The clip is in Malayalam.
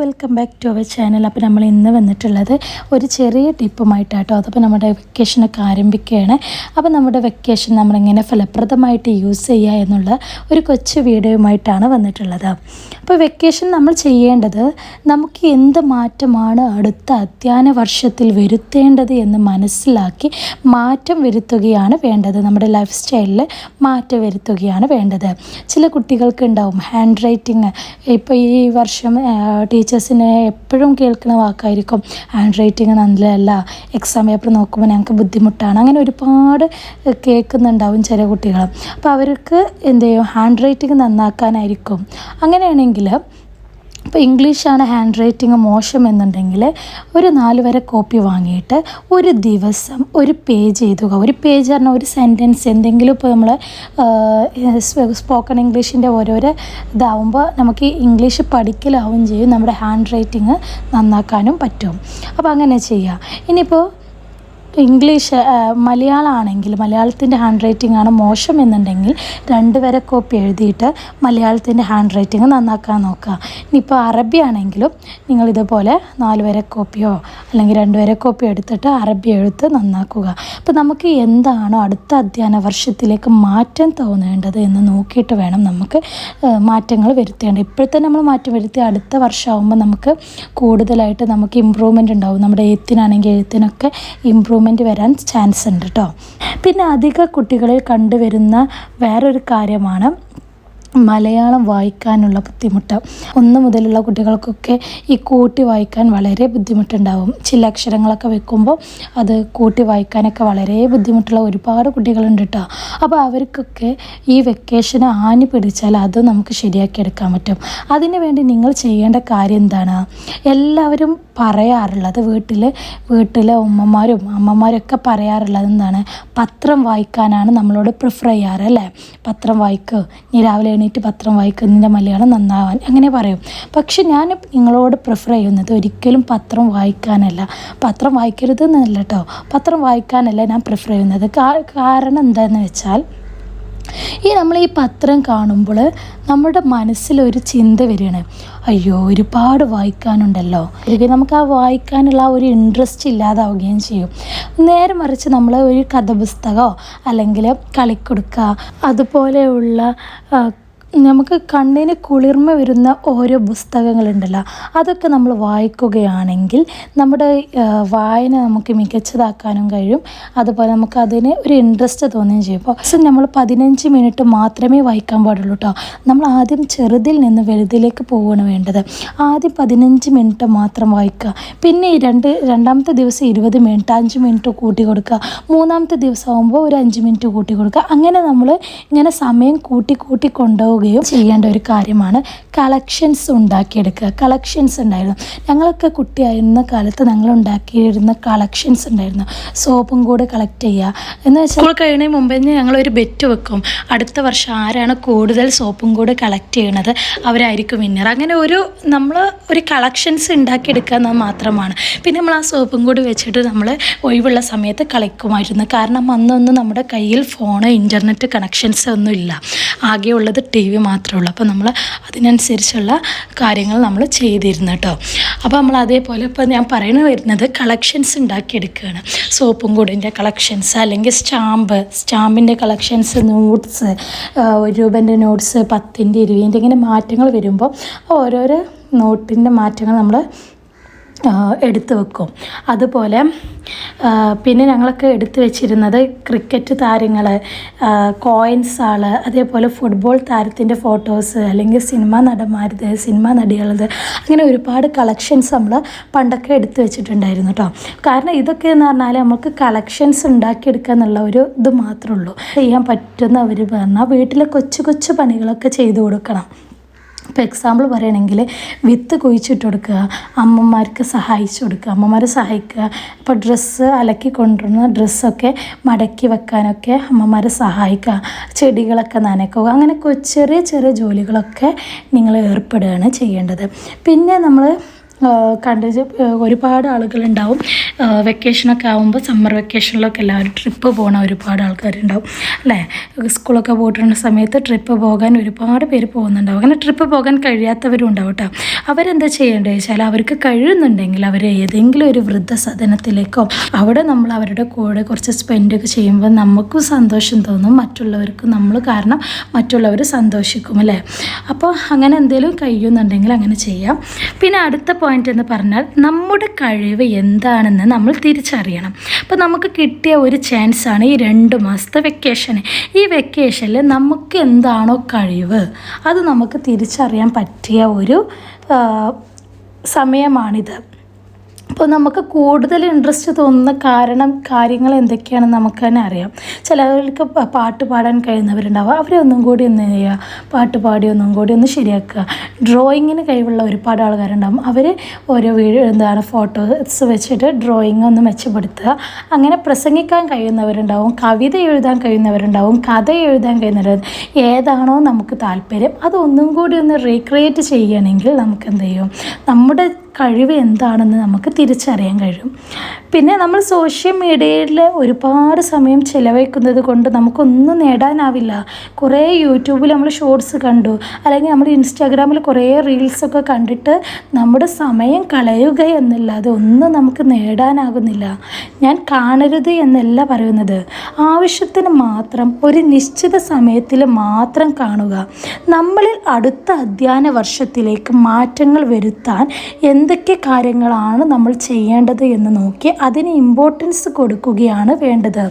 Welcome back to our channel. അപ്പോൾ നമ്മൾ ഇന്ന് വന്നിട്ടുള്ളത് ഒരു ചെറിയ ടിപ്പുമായിട്ടാട്ടോ. അതപ്പോൾ നമ്മുടെ വെക്കേഷനൊക്കെ ആരംഭിക്കുകയാണ്. അപ്പോൾ നമ്മുടെ വെക്കേഷൻ നമ്മളിങ്ങനെ ഫലപ്രദമായിട്ട് യൂസ് ചെയ്യുക എന്നുള്ള ഒരു കൊച്ചു വീഡിയോയുമായിട്ടാണ് വന്നിട്ടുള്ളത്. അപ്പോൾ വെക്കേഷൻ നമ്മൾ ചെയ്യേണ്ടത് നമുക്ക് എന്ത് മാറ്റമാണ് അടുത്ത അധ്യയന വർഷത്തിൽ വരുത്തേണ്ടത് എന്ന് മനസ്സിലാക്കി മാറ്റം വരുത്തുകയാണ് വേണ്ടത്. നമ്മുടെ ലൈഫ് സ്റ്റൈലിൽ മാറ്റം വരുത്തുകയാണ് വേണ്ടത്. ചില കുട്ടികൾക്ക് ഉണ്ടാവും ഹാൻഡ് റൈറ്റിങ്. ഇപ്പോൾ ഈ വർഷം ടീച്ചേഴ്സിനെ എപ്പോഴും കേൾക്കുന്ന വാക്കായിരിക്കും ഹാൻഡ് റൈറ്റിങ് നല്ലതല്ല, എക്സാം പേപ്പർ നോക്കുമ്പോൾ ഞങ്ങൾക്ക് ബുദ്ധിമുട്ടാണ്. അങ്ങനെ ഒരുപാട് കേൾക്കുന്നുണ്ടാവും ചില കുട്ടികൾ. അപ്പോൾ അവർക്ക് എന്ത് ചെയ്യും, ഹാൻഡ് റൈറ്റിങ് നന്നാക്കാനായിരിക്കും. അങ്ങനെയാണെങ്കിൽ ഇപ്പോൾ ഇംഗ്ലീഷാണ് ഹാൻഡ് റൈറ്റിങ് മോശം എന്നുണ്ടെങ്കിൽ ഒരു 4 വരെ കോപ്പി വാങ്ങിയിട്ട് ഒരു ദിവസം ഒരു പേജ് എഴുതുക. ഒരു പേജ് പറഞ്ഞാൽ ഒരു സെൻറ്റൻസ് എന്തെങ്കിലും. ഇപ്പോൾ നമ്മൾ സ്പോക്കൺ ഇംഗ്ലീഷിൻ്റെ ഓരോരോ ഇതാവുമ്പോൾ നമുക്ക് ഇംഗ്ലീഷ് പഠിക്കലാവും ചെയ്യും, നമ്മുടെ ഹാൻഡ് റൈറ്റിങ് നന്നാക്കാനും പറ്റും. അപ്പോൾ അങ്ങനെ ചെയ്യുക. ഇനിയിപ്പോൾ ഇംഗ്ലീഷ് മലയാളമാണെങ്കിൽ മലയാളത്തിൻ്റെ ഹാൻഡ് റൈറ്റിംഗ് ആണ് മോശം എന്നുണ്ടെങ്കിൽ 2 വരെ കോപ്പി എഴുതിയിട്ട് മലയാളത്തിൻ്റെ ഹാൻഡ് റൈറ്റിംഗ് നന്നാക്കാൻ നോക്കുക. ഇനിയിപ്പോൾ അറബി ആണെങ്കിലും നിങ്ങളിതുപോലെ 4 വരെ കോപ്പിയോ അല്ലെങ്കിൽ 2 വരെ കോപ്പി എടുത്തിട്ട് അറബി എഴുത്ത് നന്നാക്കുക. അപ്പോൾ നമുക്ക് എന്താണോ അടുത്ത അധ്യയന വർഷത്തിലേക്ക് മാറ്റം തോന്നേണ്ടത് എന്ന് നോക്കിയിട്ട് വേണം നമുക്ക് മാറ്റങ്ങൾ വരുത്തേണ്ടത്. ഇപ്പോഴത്തെ നമ്മൾ മാറ്റം വരുത്തി അടുത്ത വർഷമാകുമ്പോൾ നമുക്ക് കൂടുതലായിട്ട് നമുക്ക് ഇമ്പ്രൂവ്മെൻ്റ് ഉണ്ടാവും. നമ്മുടെ എഴുത്തിനാണെങ്കിൽ എഴുത്തിനൊക്കെ ഇമ്പ്രൂവ്മെൻറ്റ് വരാൻ ചാൻസ് ഉണ്ട് കേട്ടോ. പിന്നെ അധിക കുട്ടികളിൽ കണ്ടുവരുന്ന വേറൊരു കാര്യമാണ് മലയാളം വായിക്കാനുള്ള ബുദ്ധിമുട്ട്. 1 മുതലുള്ള കുട്ടികൾക്കൊക്കെ ഈ കൂട്ടി വായിക്കാൻ വളരെ ബുദ്ധിമുട്ടുണ്ടാവും. ചില അക്ഷരങ്ങളൊക്കെ വെക്കുമ്പോൾ അത് കൂട്ടി വായിക്കാനൊക്കെ വളരെ ബുദ്ധിമുട്ടുള്ള ഒരുപാട് കുട്ടികളുണ്ട് കേട്ടോ. അപ്പോൾ അവർക്കൊക്കെ ഈ വെക്കേഷന് ആഞ്ഞു പിടിച്ചാൽ അത് നമുക്ക് ശരിയാക്കിയെടുക്കാൻ പറ്റും. അതിനു വേണ്ടി നിങ്ങൾ ചെയ്യേണ്ട കാര്യം എന്താണ്? എല്ലാവരും പറയാറുള്ളത് വീട്ടിലെ ഉമ്മമാരും അമ്മമാരൊക്കെ പറയാറുള്ളത് എന്താണ്? പത്രം വായിക്കാനാണ് നമ്മളോട് പ്രിഫർ ചെയ്യാറ് അല്ലേ? പത്രം വായിക്കുക, നീ രാവിലെ എണീറ്റ് പത്രം വായിക്കുന്നതിൻ്റെ മലയാളം നന്നാവാൻ അങ്ങനെ പറയും. പക്ഷെ ഞാൻ നിങ്ങളോട് പ്രിഫർ ചെയ്യുന്നത് ഒരിക്കലും പത്രം വായിക്കാനല്ല. പത്രം വായിക്കരുത് എന്നല്ല കേട്ടോ, പത്രം വായിക്കാനല്ല ഞാൻ പ്രിഫർ ചെയ്യുന്നത്. കാരണം എന്താണെന്ന് വെച്ചാൽ നമ്മൾ ഈ പത്രം കാണുമ്പോൾ നമ്മുടെ മനസ്സിലൊരു ചിന്ത വരികയാണ്, അയ്യോ ഒരുപാട് വായിക്കാനുണ്ടല്ലോ. നമുക്ക് ആ വായിക്കാനുള്ള ഒരു ഇൻട്രസ്റ്റ് ഇല്ലാതാവുകയും ചെയ്യും. നേരെ മറിച്ച് നമ്മൾ ഒരു കഥപുസ്തകമോ അല്ലെങ്കിൽ കളിക്കുടുക്ക അതുപോലെയുള്ള നമുക്ക് കണ്ണിന് കുളിർമ വരുന്ന ഓരോ പുസ്തകങ്ങളുണ്ടല്ലോ, അതൊക്കെ നമ്മൾ വായിക്കുകയാണെങ്കിൽ നമ്മുടെ വായന നമുക്ക് മികച്ചതാക്കാനും കഴിയും. അതുപോലെ നമുക്ക് അതിന് ഒരു ഇൻട്രസ്റ്റ് തോന്നുകയും ചെയ്യും. പക്ഷേ നമ്മൾ 15 മിനിറ്റ് മാത്രമേ വായിക്കാൻ പാടുള്ളൂ കേട്ടോ. നമ്മൾ ആദ്യം ചെറുതിൽ നിന്ന് വലുതിലേക്ക് പോവുകയാണ് വേണ്ടത്. ആദ്യം 15 മിനിറ്റ് മാത്രം വായിക്കുക. പിന്നെ രണ്ടാമത്തെ ദിവസം 20 മിനിറ്റ് 5 മിനിറ്റ് കൂട്ടി കൊടുക്കുക. 3-ാമത്തെ ദിവസം ആകുമ്പോൾ ഒരു 5 മിനിറ്റ് കൂട്ടി കൊടുക്കുക. അങ്ങനെ നമ്മൾ ഇങ്ങനെ സമയം കൂട്ടി കൊണ്ടുപോകുക ചെയ്യേണ്ട ഒരു കാര്യമാണ് കളക്ഷൻസ് ഉണ്ടാക്കിയെടുക്കുക. കളക്ഷൻസ് ഉണ്ടായിരുന്നു, ഞങ്ങളൊക്കെ കുട്ടിയായിരുന്ന കാലത്ത് ഞങ്ങൾ ഉണ്ടാക്കിയിരുന്ന കളക്ഷൻസ് ഉണ്ടായിരുന്നു. സോപ്പും കൂടെ കളക്ട് ചെയ്യുക എന്ന് വെച്ചാൽ സ്കൂൾ കഴിയുന്നതിന് മുമ്പേ ഞങ്ങളൊരു ബെറ്റ് വെക്കും, അടുത്ത വർഷം ആരാണ് കൂടുതൽ സോപ്പും കൂടെ കളക്ട് ചെയ്യണത് അവരായിരിക്കും വിന്നർ. അങ്ങനെ നമ്മൾ ഒരു കളക്ഷൻസ് ഉണ്ടാക്കിയെടുക്കുക എന്നത് മാത്രമാണ്. പിന്നെ നമ്മൾ ആ സോപ്പും കൂടി വെച്ചിട്ട് നമ്മൾ ഒഴിവുള്ള സമയത്ത് കളിക്കുമായിരുന്നു. കാരണം അന്നൊന്നും നമ്മുടെ കയ്യിൽ ഫോണ് ഇൻ്റർനെറ്റ് കണക്ഷൻസ് ഒന്നും ഇല്ല, ആകെ ഉള്ളത് TV മാത്രമേ ഉള്ളൂ. അപ്പോൾ നമ്മൾ അതിനനുസരിച്ചുള്ള കാര്യങ്ങൾ നമ്മൾ ചെയ്തിരുന്നു കേട്ടോ. അപ്പോൾ നമ്മൾ അതേപോലെ ഇപ്പോൾ ഞാൻ വരുന്നത് കളക്ഷൻസ് ഉണ്ടാക്കിയെടുക്കുകയാണ്. സോപ്പും കൂടിൻ്റെ കളക്ഷൻസ് അല്ലെങ്കിൽ സ്റ്റാമ്പിൻ്റെ കളക്ഷൻസ്, നോട്ട്സ്, 1 രൂപേൻ്റെ നോട്ട്സ്, 10ൻ്റെ 20ൻ്റെ ഇങ്ങനെ മാറ്റങ്ങൾ വരുമ്പോൾ ഓരോരോ നോട്ടിൻ്റെ മാറ്റങ്ങൾ നമ്മൾ എടുത്തു വെക്കും. അതുപോലെ പിന്നെ ഞങ്ങളൊക്കെ എടുത്തു വെച്ചിരുന്നത് ക്രിക്കറ്റ് താരങ്ങൾ, കോയിൻസാൾ, അതേപോലെ ഫുട്ബോൾ താരത്തിൻ്റെ ഫോട്ടോസ്, അല്ലെങ്കിൽ സിനിമാ നടന്മാരത്, സിനിമാ നടികളത്, അങ്ങനെ ഒരുപാട് കളക്ഷൻസ് നമ്മൾ പണ്ടൊക്കെ എടുത്തു വെച്ചിട്ടുണ്ടായിരുന്നു കേട്ടോ. കാരണം ഇതൊക്കെ എന്ന് പറഞ്ഞാൽ നമുക്ക് കളക്ഷൻസ് ഉണ്ടാക്കിയെടുക്കുക എന്നുള്ള ഒരു ഇത് മാത്രമേ ഉള്ളൂ. ചെയ്യാൻ പറ്റുന്നവർ പറഞ്ഞാൽ വീട്ടിലെ കൊച്ചു പണികളൊക്കെ ചെയ്തു കൊടുക്കണം. ഇപ്പോൾ എക്സാമ്പിൾ പറയുകയാണെങ്കിൽ വിത്ത് കുഴിച്ചിട്ട് കൊടുക്കുക, അമ്മമാർക്ക് സഹായിച്ചു കൊടുക്കുക, അമ്മമാരെ സഹായിക്കുക. ഇപ്പോൾ ഡ്രസ്സ് അലക്കി കൊണ്ടുവരുന്ന ഡ്രസ്സൊക്കെ മടക്കി വെക്കാനൊക്കെ അമ്മമാരെ സഹായിക്കുക, ചെടികളൊക്കെ നനയ്ക്കുക. അങ്ങനെ ചെറിയ ജോലികളൊക്കെ നിങ്ങൾ ഏർപ്പെടുകയാണ് ചെയ്യേണ്ടത്. പിന്നെ നമ്മൾ കണ്ട് ഒരുപാട് ആളുകളുണ്ടാവും. വെക്കേഷനൊക്കെ ആകുമ്പോൾ സമ്മർ വെക്കേഷനിലൊക്കെ എല്ലാവരും ട്രിപ്പ് പോകണ ഒരുപാട് ആൾക്കാരുണ്ടാവും അല്ലേ. സ്കൂളൊക്കെ പോയിട്ടുള്ള സമയത്ത് ട്രിപ്പ് പോകാൻ ഒരുപാട് പേര് പോകുന്നുണ്ടാവും. അങ്ങനെ ട്രിപ്പ് പോകാൻ കഴിയാത്തവരും ഉണ്ടാവും കേട്ടോ. അവരെന്താ ചെയ്യേണ്ടത് വെച്ചാൽ അവർക്ക് കഴിയുന്നുണ്ടെങ്കിൽ അവർ ഏതെങ്കിലും ഒരു വൃദ്ധസദനത്തിലേക്കോ അവിടെ നമ്മൾ അവരുടെ കൂടെ കുറച്ച് സ്പെൻഡൊക്കെ ചെയ്യുമ്പോൾ നമുക്കും സന്തോഷം തോന്നും, മറ്റുള്ളവർക്കും നമ്മൾ കാരണം മറ്റുള്ളവർ സന്തോഷിക്കും അല്ലേ. അപ്പോൾ അങ്ങനെ എന്തെങ്കിലും കഴിയുന്നുണ്ടെങ്കിൽ അങ്ങനെ ചെയ്യാം. പിന്നെ അടുത്ത പോയിന്റ് എന്ന് പറഞ്ഞാൽ നമ്മുടെ കഴിവ് എന്താണെന്ന് നമ്മൾ തിരിച്ചറിയണം. അപ്പോൾ നമുക്ക് കിട്ടിയ ഒരു ചാൻസാണ് ഈ 2 മാസത്തെ വെക്കേഷന്. ഈ വെക്കേഷനിൽ നമുക്ക് എന്താണോ കഴിവ് അത് നമുക്ക് തിരിച്ചറിയാൻ പറ്റിയ ഒരു സമയമാണിത്. അപ്പോൾ നമുക്ക് കൂടുതൽ ഇൻട്രസ്റ്റ് തോന്നുന്ന കാര്യങ്ങൾ എന്തൊക്കെയാണെന്ന് നമുക്ക് തന്നെ അറിയാം. ചിലവർക്ക് പാട്ട് പാടാൻ കഴിയുന്നവരുണ്ടാവുക, അവരൊന്നും കൂടി ഒന്ന് ചെയ്യുക, പാട്ട് പാടി ഒന്നും കൂടി ഒന്ന് ശരിയാക്കുക. ഡ്രോയിങ്ങിന് കഴിവുള്ള ഒരുപാട് ആൾക്കാരുണ്ടാകും, അവർ ഓരോ ഫോട്ടോസ് വെച്ചിട്ട് ഡ്രോയിങ് ഒന്ന് മെച്ചപ്പെടുത്തുക. അങ്ങനെ പ്രസംഗിക്കാൻ കഴിയുന്നവരുണ്ടാവും, കവിത എഴുതാൻ കഴിയുന്നവരുണ്ടാവും, കഥ എഴുതാൻ കഴിയുന്നവരുണ്ടാവും. ഏതാണോ നമുക്ക് താല്പര്യം അതൊന്നും കൂടി ഒന്ന് റീക്രിയേറ്റ് ചെയ്യണമെങ്കിൽ നമുക്ക് എന്ത് ചെയ്യും, നമ്മുടെ കഴിവ് എന്താണെന്ന് നമുക്ക് തിരിച്ചറിയാൻ കഴിയും. പിന്നെ നമ്മൾ സോഷ്യൽ മീഡിയയിൽ ഒരുപാട് സമയം ചിലവഴിക്കുന്നത് കൊണ്ട് നമുക്കൊന്നും നേടാനാവില്ല. കുറേ യൂട്യൂബിൽ നമ്മൾ ഷോർട്സ് കണ്ടു, അല്ലെങ്കിൽ നമ്മൾ ഇൻസ്റ്റാഗ്രാമിൽ കുറേ റീൽസൊക്കെ കണ്ടിട്ട് നമ്മുടെ സമയം കളയുക എന്നല്ലാതെ ഒന്നും നമുക്ക് നേടാനാകുന്നില്ല. ഞാൻ കാണരുത് എന്നല്ല പറയുന്നത്, ആവശ്യത്തിന് മാത്രം ഒരു നിശ്ചിത സമയത്തിൽ മാത്രം കാണുക. നമ്മളിൽ അടുത്ത അധ്യയന വർഷത്തിലേക്ക് മാറ്റങ്ങൾ വരുത്താൻ എന്തൊക്കെ കാര്യങ്ങളാണ് നമ്മൾ ചെയ്യേണ്ടത് എന്ന് നോക്കി അതിന് ഇമ്പോർട്ടൻസ് കൊടുക്കുകയാണ് വേണ്ടത്.